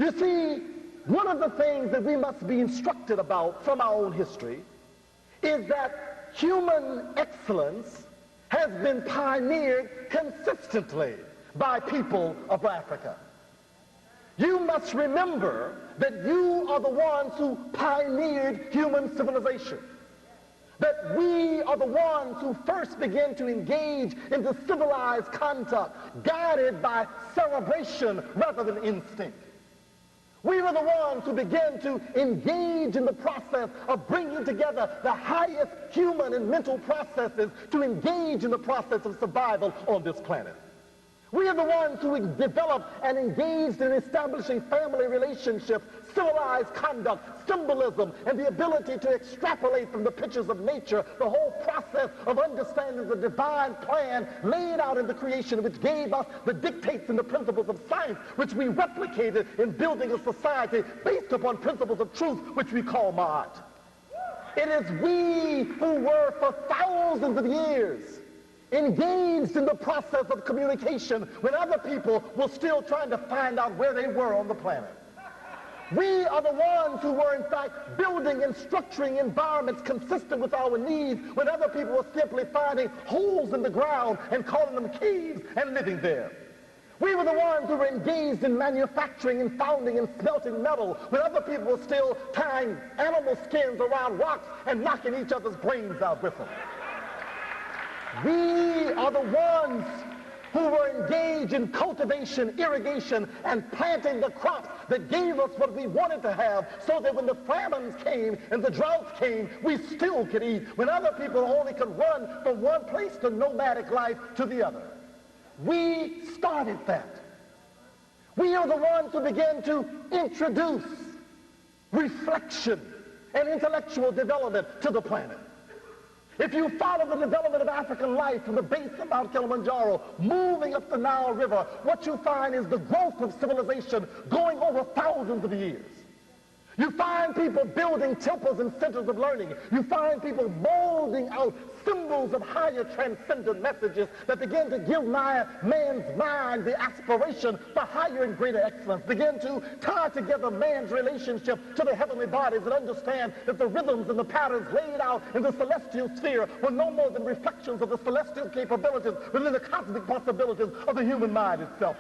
You see, one of the things that we must be instructed about from our own history is that human excellence has been pioneered consistently by people of Africa. You must remember that you are the ones who pioneered human civilization, that we are the ones who first began to engage in the civilized conduct guided by celebration rather than instinct. We were the ones who began to engage in the process of bringing together the highest human and mental processes to engage in the process of survival on this planet. We are the ones who developed and engaged in establishing family relationships, civilized conduct, symbolism, and the ability to extrapolate from the pictures of nature the whole process of understanding the divine plan laid out in the creation, which gave us the dictates and the principles of science, which we replicated in building a society based upon principles of truth, which we call Ma'at. It is we who were for thousands of years engaged in the process of communication when other people were still trying to find out where they were on the planet. We are the ones who were in fact building and structuring environments consistent with our needs when other people were simply finding holes in the ground and calling them caves and living there. We were the ones who were engaged in manufacturing and founding and smelting metal when other people were still tying animal skins around rocks and knocking each other's brains out with them. We are the ones who were engaged in cultivation, irrigation, and planting the crops that gave us what we wanted to have so that when the famines came and the droughts came, we still could eat, when other people only could run from one place to nomadic life to the other. We started that. We are the ones who began to introduce reflection and intellectual development to the planet. If you follow the development of African life from the base of Mount Kilimanjaro, moving up the Nile River, what you find is the growth of civilization going over thousands of years. You find people building temples and centers of learning. You find people molding out symbols of higher transcendent messages that begin to give man's mind the aspiration for higher and greater excellence, begin to tie together man's relationship to the heavenly bodies and understand that the rhythms and the patterns laid out in the celestial sphere were no more than reflections of the celestial capabilities within the cosmic possibilities of the human mind itself.